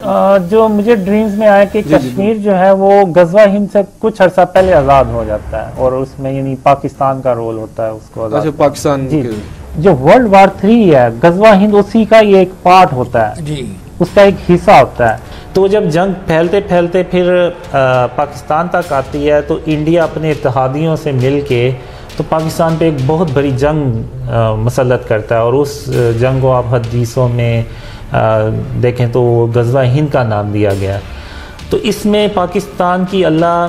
जो मुझे ड्रीम्स में आया कि कश्मीर जो है वो गजवा हिंद से कुछ अर्सा पहले आज़ाद हो जाता है और उसमें यानी पाकिस्तान का रोल होता है उसको अच्छा, पाकिस्तान जी, जो वर्ल्ड वार 3 है गजवा हिंद उसी का ये एक पार्ट होता है जी, उसका एक हिस्सा होता है। तो जब जंग फैलते फैलते फिर पाकिस्तान तक आती है तो इंडिया अपने इत्तेहादियों से मिल के तो पाकिस्तान पे एक बहुत बड़ी जंग मसलत करता है और उस जंग को आप हदीसों में देखें तो गजवा हिंद का नाम दिया गया। तो इसमें पाकिस्तान की अल्लाह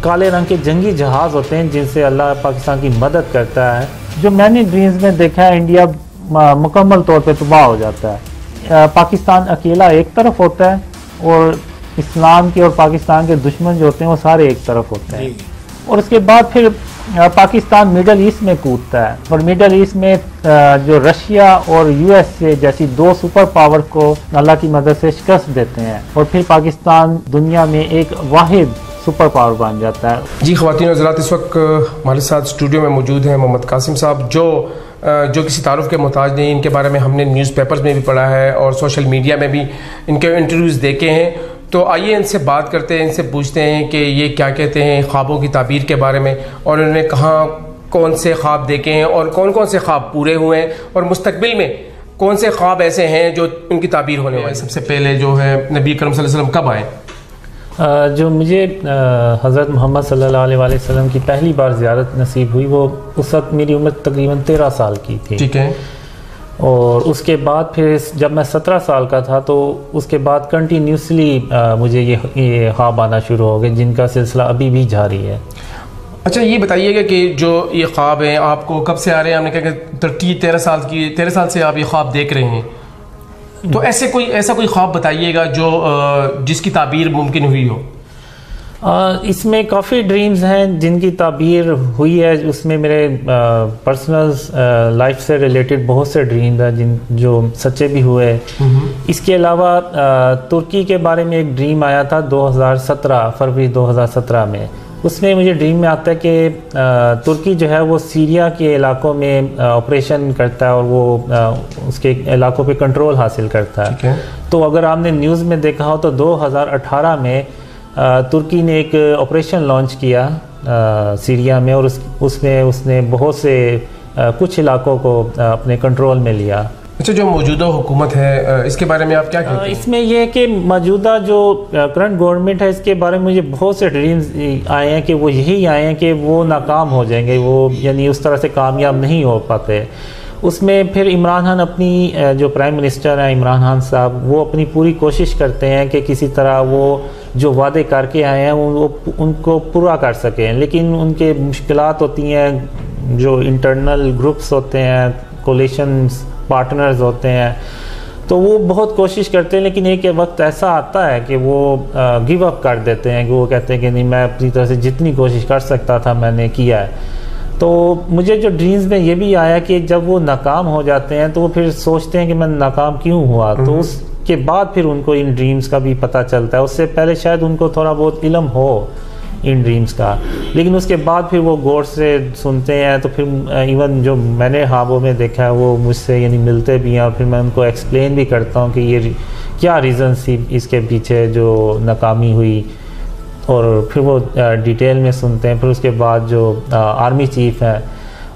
काले रंग के जंगी जहाज़ होते हैं जिनसे अल्लाह पाकिस्तान की मदद करता है। जो मैंने ड्रीम्स में देखा है इंडिया मुकम्मल तौर पे तबाह हो जाता है, पाकिस्तान अकेला एक तरफ होता है और इस्लाम के और पाकिस्तान के दुश्मन जो होते हैं वो सारे एक तरफ होते हैं और उसके बाद फिर पाकिस्तान मिडल ईस्ट में कूदता है और मिडल ईस्ट में जो रशिया और यूएसए जैसी 2 सुपर पावर को अल्लाह की मदद से शिकस्त देते हैं और फिर पाकिस्तान दुनिया में एक वाहिद सुपर पावर बन जाता है। जी ख़वातीन और हज़रात, इस वक्त हमारे साथ स्टूडियो में मौजूद हैं मोहम्मद कासिम साहब जो किसी तारुफ के मोहताज नहीं। इनके बारे में हमने न्यूज़पेपर्स में भी पढ़ा है और सोशल मीडिया में भी इनके इंटरव्यूज़ देखे हैं। तो आइए इनसे बात करते हैं, इनसे पूछते हैं कि ये क्या कहते हैं ख्वाबों की ताबीर के बारे में और उन्होंने कहाँ कौन से ख्वाब देखे हैं और कौन कौन से ख्वाब पूरे हुए हैं और मुस्तकबिल में कौन से ख्वाब ऐसे हैं जो उनकी ताबीर होने वाले। सबसे पहले जो है नबी करम सल्लल्लाहु अलैहि वसल्लम कब आए? जो मुझे हज़रत मोहम्मद सल्लल्लाहु अलैहि वसल्लम की पहली बार ज़ियारत नसीब हुई वो उस वक्त मेरी उम्र तकरीबन 13 साल की थी। ठीक है। और उसके बाद फिर जब मैं 17 साल का था तो उसके बाद कंटिन्यूसली मुझे ये ख्वाब आना शुरू हो गए जिनका सिलसिला अभी भी जारी है। अच्छा, ये बताइएगा कि जो ये ख्वाब हैं आपको कब से आ रहे हैं? आपने कहा कि 13 साल से आप ये ख्वाब देख रहे हैं, तो ऐसा कोई ख्वाब बताइएगा जो जिसकी ताबीर मुमकिन हुई हो। इसमें काफ़ी ड्रीम्स हैं जिनकी ताबीर हुई है। उसमें मेरे पर्सनल लाइफ से रिलेटेड बहुत से ड्रीम्स हैं जो सच्चे भी हुए। इसके अलावा तुर्की के बारे में एक ड्रीम आया था 2017 फरवरी 2017 में। उसमें मुझे ड्रीम में आता है कि तुर्की जो है वो सीरिया के इलाकों में ऑपरेशन करता है और वो उसके इलाकों पे कंट्रोल हासिल करता है। तो अगर आपने न्यूज़ में देखा हो तो 2018 में तुर्की ने एक ऑपरेशन लॉन्च किया सीरिया में और उसमें उसने बहुत से कुछ इलाकों को अपने कंट्रोल में लिया। अच्छा, जो मौजूदा हुकूमत है इसके बारे में आप क्या कहते हैं? इसमें यह है कि मौजूदा जो करंट गवर्नमेंट है इसके बारे में मुझे बहुत से ड्रीम्स आए हैं कि वो यही आए हैं कि वो नाकाम हो जाएंगे, वो यानी उस तरह से कामयाब नहीं हो पाते। उसमें फिर इमरान खान अपनी जो प्राइम मिनिस्टर हैं इमरान खान साहब वो अपनी पूरी कोशिश करते हैं कि किसी तरह वो जो वादे करके आए हैं उनको पूरा कर सकें, लेकिन उनके मुश्किलात होती हैं। जो इंटरनल ग्रुप्स होते हैं, कोलिशन पार्टनर्स होते हैं, तो वो बहुत कोशिश करते हैं लेकिन एक वक्त ऐसा आता है कि वो गिव अप कर देते हैं कि वो कहते हैं कि नहीं, मैं अपनी तरह से जितनी कोशिश कर सकता था मैंने किया है। तो मुझे जो ड्रीम्स में ये भी आया कि जब वो नाकाम हो जाते हैं तो वो फिर सोचते हैं कि मैं नाकाम क्यों हुआ, तो उसके बाद फिर उनको इन ड्रीम्स का भी पता चलता है। उससे पहले शायद उनको थोड़ा बहुत इल्म हो इन ड्रीम्स का, लेकिन उसके बाद फिर वो गौर से सुनते हैं। तो फिर इवन जो मैंने ख्वाबों में देखा है वो मुझसे यानी मिलते भी हैं और फिर मैं उनको एक्सप्लेन भी करता हूँ कि ये क्या रीज़न थी इसके पीछे जो नाकामी हुई, और फिर वो डिटेल में सुनते हैं। फिर उसके बाद जो आर्मी चीफ है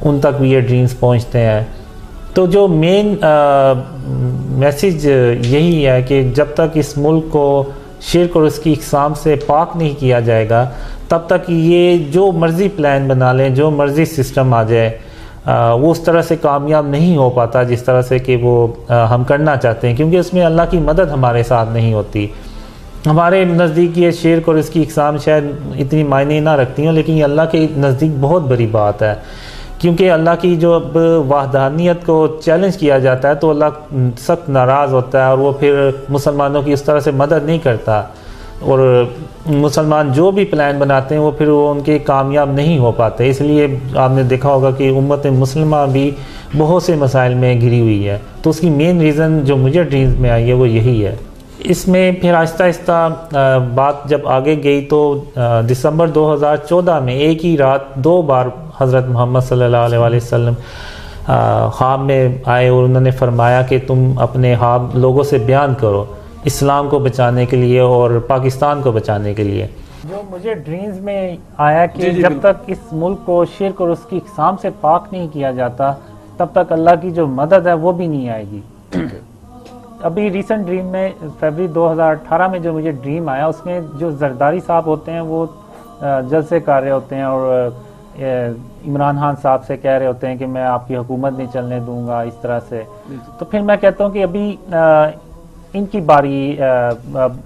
उन तक भी ये ड्रीम्स पहुँचते हैं। तो जो मेन मैसेज यही है कि जब तक इस मुल्क को शिर्क और उसकी इक़साम से पाक नहीं किया जाएगा तब तक ये जो मर्ज़ी प्लान बना लें, जो मर्ज़ी सिस्टम आ जाए, वो उस तरह से कामयाब नहीं हो पाता जिस तरह से कि वो हम करना चाहते हैं, क्योंकि उसमें अल्लाह की मदद हमारे साथ नहीं होती। हमारे नज़दीक ये शिर्क और इसकी इक़साम शायद इतनी मायने ना रखती हैं, लेकिन ये अल्लाह के नज़दीक बहुत बड़ी बात है, क्योंकि अल्लाह की जो अब वहदानियत को चैलेंज किया जाता है तो अल्लाह सख्त नाराज़ होता है और वो फिर मुसलमानों की उस तरह से मदद नहीं करता, और मुसलमान जो भी प्लान बनाते हैं वो फिर वो उनके कामयाब नहीं हो पाते। इसलिए आपने देखा होगा कि उम्मत मुस्लिमा भी बहुत से मसाइल में घिरी हुई है। तो उसकी मेन रीज़न जो मुझे ड्रीम्स में आई है वो यही है। इसमें फिर आहिस्ता आहिस्ता बात जब आगे गई तो दिसंबर 2014 में एक ही रात 2 बार हज़रत मोहम्मद सल्लल्लाहु अलैहि वसल्लम ख्वाब में आए और उन्होंने फरमाया कि तुम अपने ख्वाब लोगों से बयान करो इस्लाम को बचाने के लिए और पाकिस्तान को बचाने के लिए। जो मुझे ड्रीम्स में आया कि जब तक इस मुल्क को शिर्क और उसकी इक़साम से पाक नहीं किया जाता तब तक अल्लाह की जो मदद है वो भी नहीं आएगी। अभी रिसेंट ड्रीम में फरवरी 2018 में जो मुझे ड्रीम आया उसमें जो जरदारी साहब होते हैं वो जलसे कर रहे होते हैं और इमरान खान साहब से कह रहे होते हैं कि मैं आपकी हुकूमत नहीं चलने दूंगा इस तरह से। तो फिर मैं कहता हूँ कि अभी इनकी बारी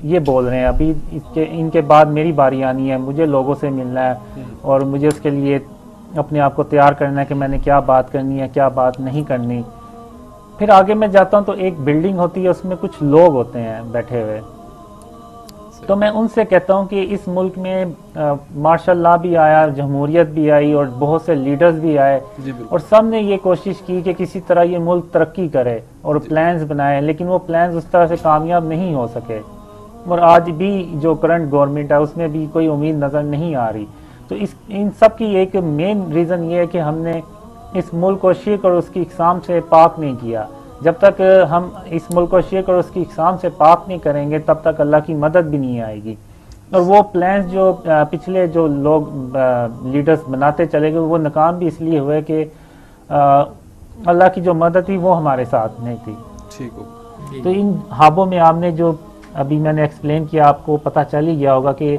ये बोल रहे हैं, अभी इनके बाद मेरी बारी आनी है, मुझे लोगों से मिलना है और मुझे उसके लिए अपने आप को तैयार करना है कि मैंने क्या बात करनी है क्या बात नहीं करनी। फिर आगे मैं जाता हूँ तो एक बिल्डिंग होती है उसमें कुछ लोग होते हैं बैठे हुए, तो मैं उनसे कहता हूँ कि इस मुल्क में मार्शल लॉ भी आया, जमहूरियत भी आई और बहुत से लीडर्स भी आए और सब ने ये कोशिश की कि किसी तरह ये मुल्क तरक्की करे और प्लान्स बनाए, लेकिन वो प्लान्स उस तरह से कामयाब नहीं हो सके और आज भी जो करंट गवर्नमेंट है उसमें भी कोई उम्मीद नज़र नहीं आ रही। तो इन सब की एक मेन रीज़न ये है कि हमने इस मुल्क को शिर्क और उसकी इक़साम से पाक नहीं किया। जब तक हम इस मुल्क को शिर्क और उसकी इक़साम से पाक नहीं करेंगे तब तक अल्लाह की मदद भी नहीं आएगी। और वो प्लान्स जो पिछले जो लोग लीडर्स बनाते चले गए वो नाकाम भी इसलिए हुए कि अल्लाह की जो मदद थी वो हमारे साथ नहीं थी। ठीक हो। तो इन हाबों में आपने जो अभी मैंने एक्सप्लेन किया आपको पता चल ही गया होगा कि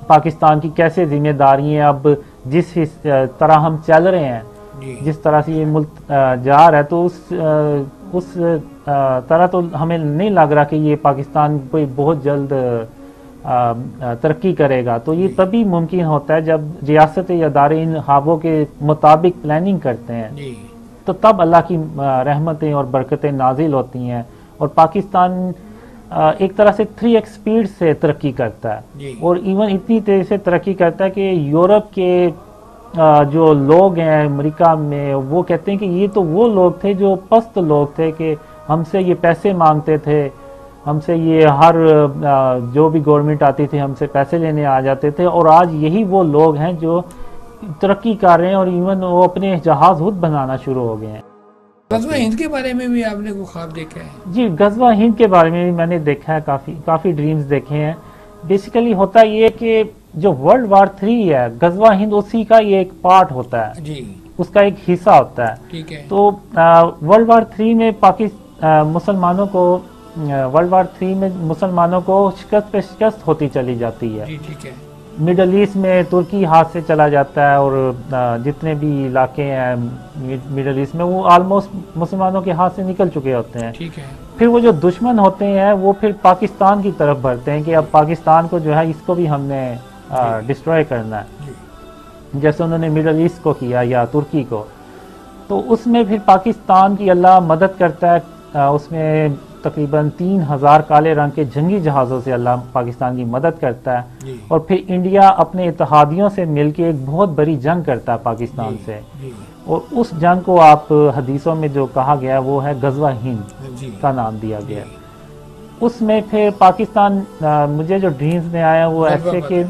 पाकिस्तान की कैसे जिम्मेदारी है। अब जिस तरह हम चल रहे हैं, जिस तरह से ये मुल्क जा रहा है, तो उस तरह तो हमें नहीं लग रहा कि ये पाकिस्तान कोई बहुत जल्द तरक्की करेगा। तो ये तभी मुमकिन होता है जब रियासत या अदारे इन ख्वाबों के मुताबिक प्लानिंग करते हैं, तो तब अल्लाह की रहमतें और बरकतें नाजिल होती हैं और पाकिस्तान एक तरह से 3x स्पीड से तरक्की करता है और इवन इतनी तेज़ी से तरक्की करता है कि यूरोप के जो लोग हैं अमेरिका में वो कहते हैं कि ये तो वो लोग थे जो पस्त लोग थे कि हमसे ये पैसे मांगते थे, हमसे ये हर जो भी गवर्नमेंट आती थी हमसे पैसे लेने आ जाते थे, और आज यही वो लोग हैं जो तरक्की कर रहे हैं और इवन वो अपने जहाज खुद बनाना शुरू हो गए हैं। गज़वा हिंद के बारे में भी आपने कोई ख्वाब देखा है? जी, गज़वा हिंद के बारे में भी मैंने देखा है, काफ़ी ड्रीम्स देखे हैं। बेसिकली होता ये कि जो वर्ल्ड वार 3 है, गज़वा हिंद उसी का ये एक पार्ट होता है जी, उसका एक हिस्सा होता है। ठीक है। तो वर्ल्ड वार 3 में वर्ल्ड वार 3 में मुसलमानों को शिकस्त पे शिकस्त होती चली जाती है। जी, ठीक है। मिडल ईस्ट में तुर्की हाथ से चला जाता है और जितने भी इलाके हैं मिडल ईस्ट में वो ऑलमोस्ट मुसलमानों के हाथ से निकल चुके होते हैं। ठीक है। फिर वो जो दुश्मन होते हैं वो फिर पाकिस्तान की तरफ बढ़ते हैं कि अब पाकिस्तान को जो है इसको भी हमने डिस्ट्रॉय करना है, जैसे उन्होंने मिडल ईस्ट को किया या तुर्की को। तो उसमें फिर पाकिस्तान की अल्लाह मदद करता है, उसमें तकरीबन 3000 काले रंग के जंगी जहाज़ों से अल्लाह पाकिस्तान की मदद करता है और फिर इंडिया अपने इत्तेहादियों से मिलकर एक बहुत बड़ी जंग करता है पाकिस्तान से, और उस जंग को आप हदीसों में जो कहा गया वो है गज़वा हिंद का नाम दिया गया। उसमें फिर पाकिस्तान मुझे जो ड्रीम्स में आया वो ऐसे कि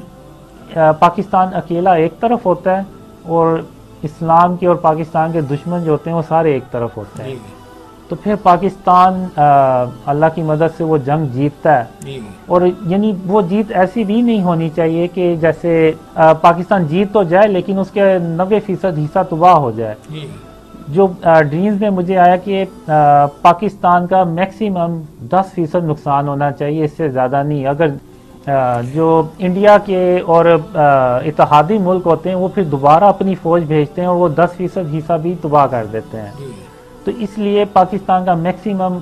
पाकिस्तान अकेला एक तरफ होता है और इस्लाम के और पाकिस्तान के दुश्मन जो होते हैं वो सारे एक तरफ होते हैं। तो फिर पाकिस्तान अल्लाह की मदद से वो जंग जीतता है, और यानी वो जीत ऐसी भी नहीं होनी चाहिए कि जैसे पाकिस्तान जीत तो जाए लेकिन उसके 90% हिस्सा तबाह हो जाए। जो ड्रीम्स में मुझे आया कि पाकिस्तान का मैक्सिमम 10% नुकसान होना चाहिए, इससे ज़्यादा नहीं। अगर जो इंडिया के और इत्तेहादी मुल्क होते हैं वो फिर दोबारा अपनी फ़ौज भेजते हैं और वो 10% हिस्सा भी तबाह कर देते हैं। तो इसलिए पाकिस्तान का मैक्सिमम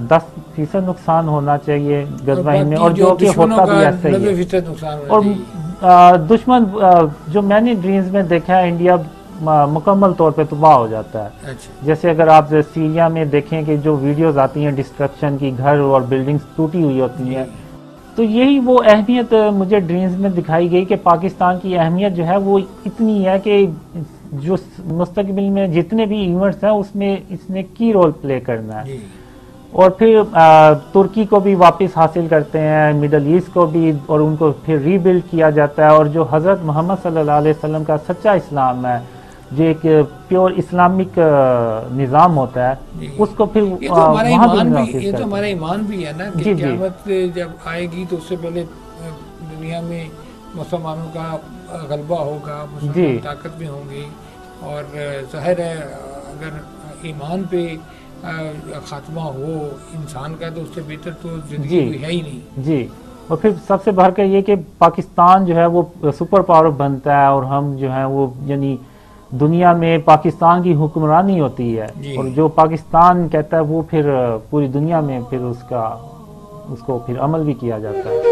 10% नुकसान होना चाहिए गज़वा हिंद में, और जो कि होता भी ऐसे ही है। और दुश्मन जो मैंने ड्रीम्स में देखा है इंडिया मुकम्मल तौर पे तबाह हो जाता है। अच्छा। जैसे अगर आप सीरिया में देखें कि जो वीडियोस आती हैं डिस्ट्रक्शन की, घर और बिल्डिंग्स टूटी हुई होती हैं, तो यही वो अहमियत मुझे ड्रीम्स में दिखाई गई कि पाकिस्तान की अहमियत जो है वो इतनी है कि जो मुस्तकबिल में जितने भी इवेंट्स हैं उसमें इसने की रोल प्ले करना है। और फिर तुर्की को भी वापस हासिल करते हैं, मिडल ईस्ट को भी, और उनको फिर रीबिल्ड किया जाता है। और जो हज़रत मोहम्मद सल्लल्लाहु अलैहि वसल्लम का सच्चा इस्लाम है जो एक प्योर इस्लामिक निज़ाम होता है उसको फिर ये तो हमारा वहाँ ईमान भी भी, ये तो हमारा ईमान भी है ना कि जी, जी। क़यामत जब आएगी तो उससे पहले दुनिया में मुसलमानों का गलबा होगा, मुसलमान ताकत में होंगे, और ज़ाहिर है अगर ईमान पे खात्मा हो इंसान का तो उससे बेहतर तो ज़िंदगी कोई है ही नहीं। जी, और फिर सबसे बढ़ कर ये कि पाकिस्तान जो है वो सुपर पावर बनता है और हम जो है वो यानी दुनिया में पाकिस्तान की हुक्मरानी होती है, और जो पाकिस्तान कहता है वो फिर पूरी दुनिया में फिर उसको फिर अमल भी किया जाता है।